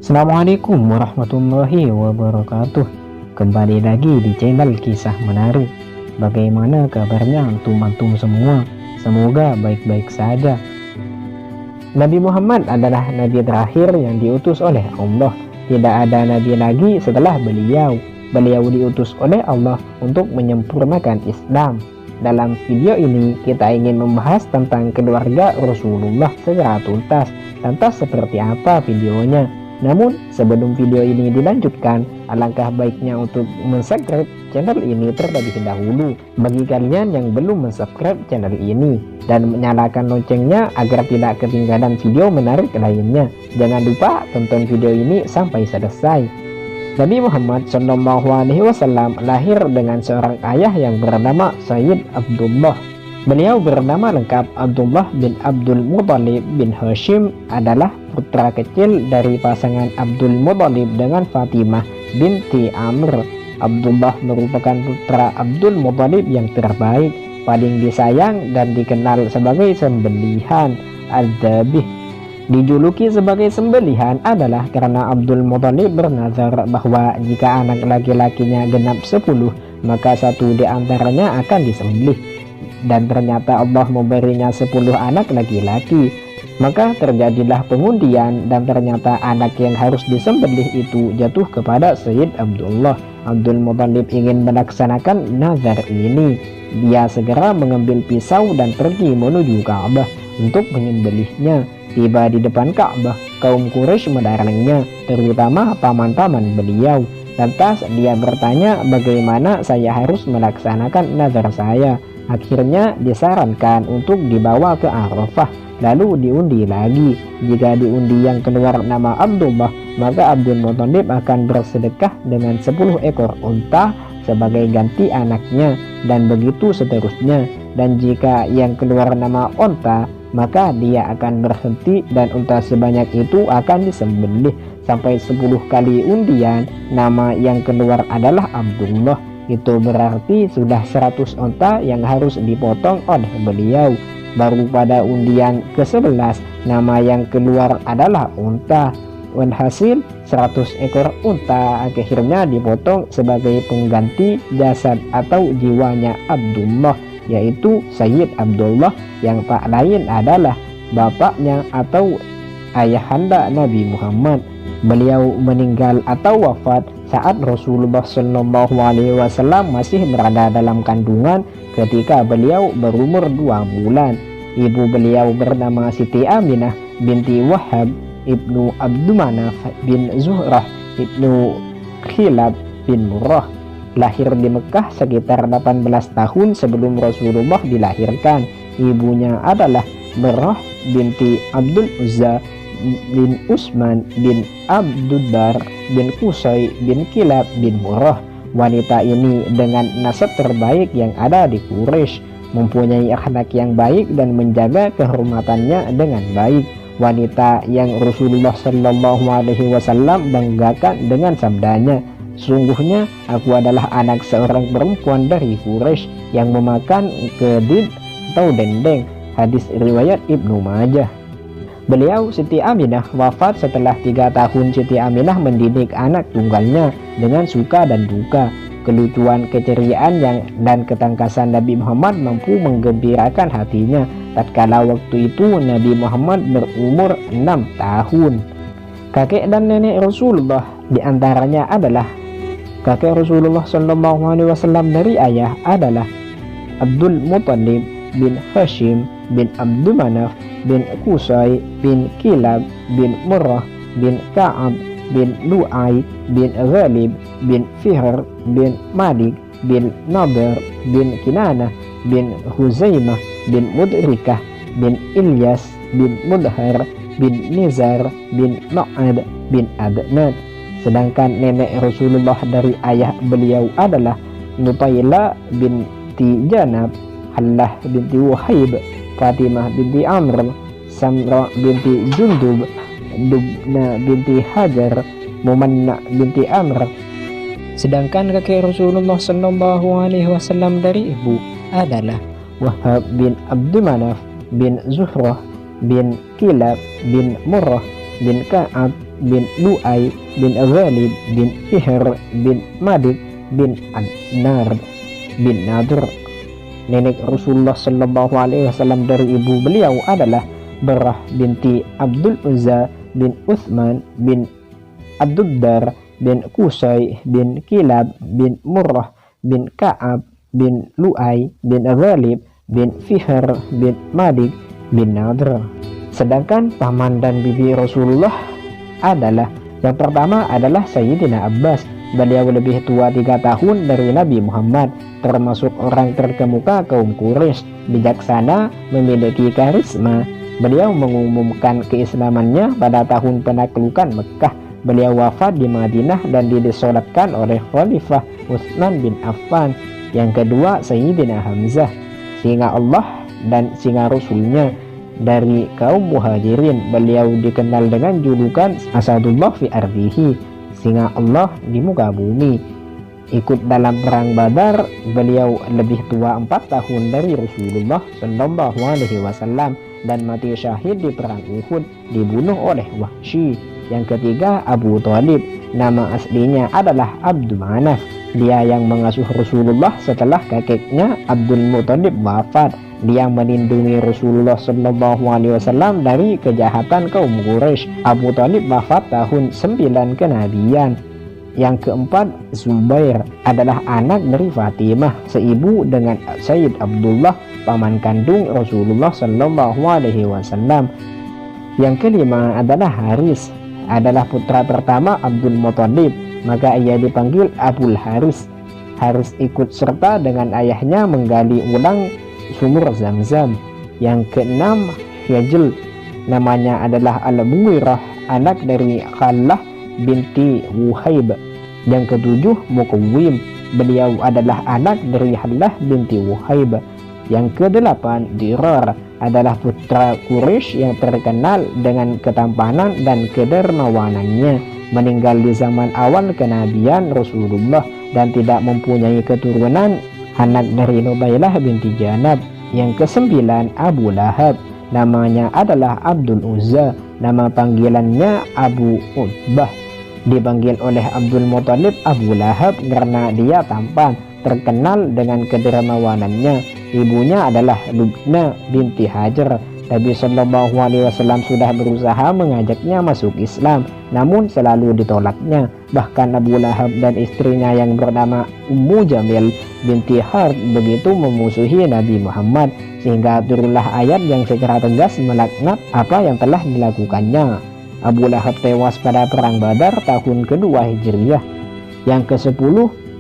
Assalamualaikum warahmatullahi wabarakatuh. Kembali lagi di channel Kisah Menarik. Bagaimana kabarnya antum-antum semua? Semoga baik-baik saja. Nabi Muhammad adalah nabi terakhir yang diutus oleh Allah. Tidak ada nabi lagi setelah beliau. Beliau diutus oleh Allah untuk menyempurnakan Islam. Dalam video ini kita ingin membahas tentang keluarga Rasulullah secara tuntas. Lantas seperti apa videonya? Namun sebelum video ini dilanjutkan, alangkah baiknya untuk subscribe channel ini terlebih dahulu bagi kalian yang belum subscribe channel ini, dan menyalakan loncengnya agar tidak ketinggalan video menarik lainnya. Jangan lupa tonton video ini sampai selesai. Nabi Muhammad SAW lahir dengan seorang ayah yang bernama Sayyid Abdullah. Beliau bernama lengkap Abdullah bin Abdul Muthalib bin Hashim, adalah putra kecil dari pasangan Abdul Muthalib dengan Fatimah binti Amr. Abdullah merupakan putra Abdul Muthalib yang terbaik, paling disayang dan dikenal sebagai sembelihan Al-Dhabih. Dijuluki sebagai sembelihan adalah karena Abdul Muthalib bernazar bahwa jika anak laki-lakinya genap 10, maka satu di antaranya akan disembelih. Dan ternyata Allah memberinya 10 anak laki-laki. Maka terjadilah pengundian dan ternyata anak yang harus disembelih itu jatuh kepada Sayyid Abdullah. Abdul Muthalib ingin melaksanakan nazar ini. Dia segera mengambil pisau dan pergi menuju Ka'bah untuk menyembelihnya. Tiba di depan Ka'bah, kaum Quraisy melarangnya, terutama paman-paman beliau. Lantas dia bertanya, bagaimana saya harus melaksanakan nazar saya? Akhirnya disarankan untuk dibawa ke Arafah, lalu diundi lagi. Jika diundi yang keluar nama Abdullah, maka Abdul Muthalib akan bersedekah dengan 10 ekor unta sebagai ganti anaknya, dan begitu seterusnya. Dan jika yang keluar nama unta, maka dia akan berhenti dan unta sebanyak itu akan disembelih. Sampai 10 kali undian, nama yang keluar adalah Abdullah. Itu berarti sudah 100 unta yang harus dipotong oleh beliau. Baru pada undian ke-11 nama yang keluar adalah unta. Walhasil 100 ekor unta akhirnya dipotong sebagai pengganti jasad atau jiwanya Abdullah, yaitu Sayyid Abdullah yang tak lain adalah bapaknya atau ayahanda Nabi Muhammad. Beliau meninggal atau wafat saat Rasulullah SAW masih berada dalam kandungan ketika beliau berumur 2 bulan. Ibu beliau bernama Siti Aminah binti Wahab ibnu Abdumanaf bin Zuhrah ibnu Khilab bin Murrah. Lahir di Mekah sekitar 18 tahun sebelum Rasulullah dilahirkan. Ibunya adalah Murrah binti Abdul Uzza bin Usman bin Abduddar bin Qusay bin Kilab bin Murrah. Wanita ini dengan nasab terbaik yang ada di Quraisy, mempunyai akhlak yang baik dan menjaga kehormatannya dengan baik. Wanita yang Rasulullah SAW banggakan dengan sabdanya, sungguhnya aku adalah anak seorang perempuan dari Quraisy yang memakan kedin atau dendeng. Hadis riwayat Ibnu Majah. Beliau Siti Aminah wafat setelah 3 tahun Siti Aminah mendidik anak tunggalnya dengan suka dan duka. Kelucuan, keceriaan dan ketangkasan Nabi Muhammad mampu menggembirakan hatinya. Tatkala waktu itu Nabi Muhammad berumur 6 tahun. Kakek dan nenek Rasulullah diantaranya adalah kakek Rasulullah SAW dari ayah adalah Abdul Muthalib bin Hashim bin Abdul Manaf bin Qusay bin Kilab bin Murrah bin Ka'ab bin Lu'ay bin Ghalib bin Fihr bin Malik bin Nadir bin Kinanah bin Huzaimah bin Mudrikah bin Ilyas bin Mudhar bin Nizar bin Ma'ad bin Adnan. Sedangkan nenek Rasulullah dari ayah beliau adalah Nutailah binti Janab, Hallah binti Wahib, Fatimah binti Amr, Samra binti Jundub, Dubna binti Hajar, Mumanna binti Amr. Sedangkan kakek Rasulullah SAW dari ibu adalah Wahab bin Abdul Manaf bin Zuhrah bin Kilab bin Murrah bin Ka'ab bin Lu'ay bin Ghalib bin Fihr bin Malik bin An-Nar bin Nadir. Nenek Rasulullah Sallallahu Alaihi Wasallam dari ibu beliau adalah Barrah binti Abdul Uzza bin Uthman bin Abduddar bin Qusay bin Kilab bin Murrah bin Ka'ab bin Lu'ay bin Ghalib bin Fihr bin Malik bin Nadir. Sedangkan paman dan bibi Rasulullah adalah, yang pertama adalah Sayyidina Abbas. Beliau lebih tua 3 tahun dari Nabi Muhammad, termasuk orang terkemuka kaum Quraisy, bijaksana, memiliki karisma. Beliau mengumumkan keislamannya pada tahun penaklukan Mekah. Beliau wafat di Madinah dan disolatkan oleh Khalifah Utsman bin Affan. Yang kedua Sayyidina Hamzah, singa Allah dan singa Rasulnya dari kaum Muhajirin. Beliau dikenal dengan julukan Asadullah fi ardihi, singa Allah di muka bumi. Ikut dalam perang Badar. Beliau lebih tua 4 tahun dari Rasulullah Sallallahu Alaihi Wasallam dan mati syahid di perang Uhud, dibunuh oleh Wahsy. Yang ketiga Abu Thalib, nama aslinya adalah Abdul Manaf. Dia yang mengasuh Rasulullah setelah kakeknya Abdul Muthalib wafat. Dia melindungi Rasulullah Sallallahu Alaihi Wasallam dari kejahatan kaum Quraisy. Abu Thalib wafat tahun 9 kenabian. Yang keempat Zubair adalah anak dari Fatimah, seibu dengan Sayyid Abdullah, paman kandung Rasulullah Sallallahu Alaihi Wasallam. Yang kelima adalah Haris, adalah putra pertama Abdul Muthalib, maka ia dipanggil Abul Haris. Haris ikut serta dengan ayahnya menggali ulang sumur Zamzam. Yang keenam Hijl, namanya adalah Al-Mughirah, anak dari Khallah binti Wuhaib. Yang ketujuh Muqawwim, beliau adalah anak dari Hallah binti Wuhaib. Yang kedelapan Dirar, adalah putra Quraisy yang terkenal dengan ketampanan dan kedermawanannya, meninggal di zaman awal kenabian Rasulullah dan tidak mempunyai keturunan, anak dari Nubailah binti Janab. Yang kesembilan Abu Lahab, namanya adalah Abdul Uzza, nama panggilannya Abu Utbah. Dipanggil oleh Abdul Muthalib Abu Lahab karena dia tampan, terkenal dengan kedermawanannya. Ibunya adalah Lubna binti Hajar. Nabi Shallallahu Alaihi Wasallam sudah berusaha mengajaknya masuk Islam, namun selalu ditolaknya. Bahkan Abu Lahab dan istrinya yang bernama Ummu Jamil binti Harb begitu memusuhi Nabi Muhammad, sehingga turunlah ayat yang secara tegas melaknat apa yang telah dilakukannya. Abu Lahab tewas pada perang Badar tahun kedua Hijriyah. Yang ke-10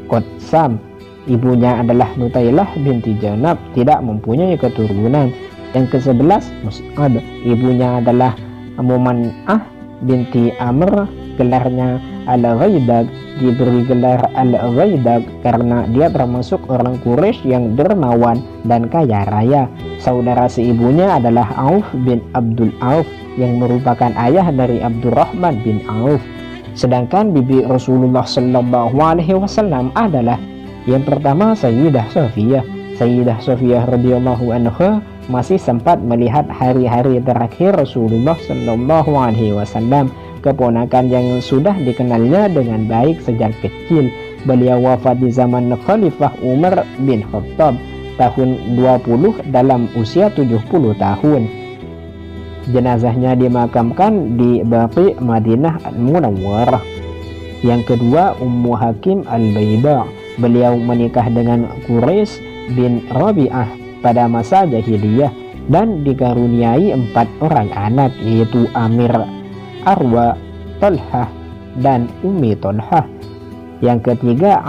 Qatsam, ibunya adalah Nutailah binti Janab, tidak mempunyai keturunan. Yang ke-11 Mus'ab, ibunya adalah Muman'ah binti Amr, gelarnya Al-Ghaidag, diberi gelar Al-Ghaidag karena dia termasuk orang Quraisy yang dermawan dan kaya raya. Saudara seibunya adalah Auf bin Abdul Auf yang merupakan ayah dari Abdurrahman bin Auf. Sedangkan bibi Rasulullah Sallallahu Alaihi Wasallam adalah yang pertama Sayyidah Safiyah. Sayyidah Safiyah radhiyallahu anha masih sempat melihat hari-hari terakhir Rasulullah Sallallahu Alaihi Wasallam, keponakan yang sudah dikenalnya dengan baik sejak kecil. Beliau wafat di zaman Khalifah Umar bin Khattab tahun 20 dalam usia 70 tahun. Jenazahnya dimakamkan di Baqi Madinah Al-Munawwarah. Yang kedua Ummu Hakim Al-Bayda, beliau menikah dengan Quraisy bin Rabi'ah pada masa jahiliyah dan dikaruniai 4 orang anak, yaitu Amir, Arwa, Talhah, dan Ummi Talhah. Yang ketiga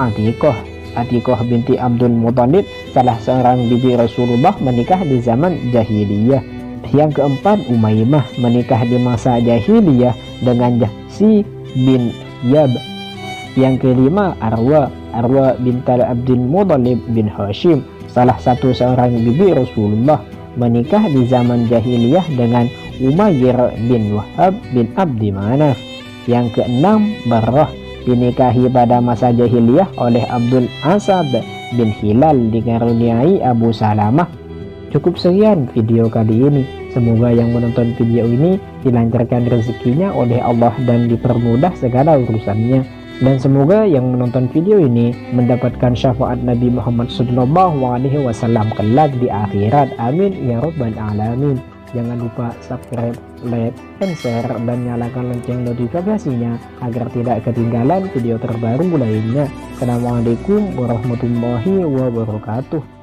Atiqah binti Abdul Muthalib, salah seorang bibi Rasulullah, menikah di zaman jahiliyah. Yang keempat Umaymah, menikah di masa jahiliyah dengan Jahsi bin Yab. Yang kelima Arwa binti Abdul Muthalib bin Hashim, salah satu seorang bibi Rasulullah, menikah di zaman jahiliyah dengan Umayyah bin Wahab bin Abdi Manaf. Yang keenam Barrah, dinikahi pada masa jahiliyah oleh Abdul Asad bin Hilal, dikaruniai Abu Salamah. Cukup sekian video kali ini. Semoga yang menonton video ini dilancarkan rezekinya oleh Allah dan dipermudah segala urusannya. Dan semoga yang menonton video ini mendapatkan syafaat Nabi Muhammad SAW kelak di akhirat. Amin ya rabbal alamin. Jangan lupa subscribe, like, and share, dan nyalakan lonceng notifikasinya agar tidak ketinggalan video terbaru lainnya. Assalamualaikum warahmatullahi wabarakatuh.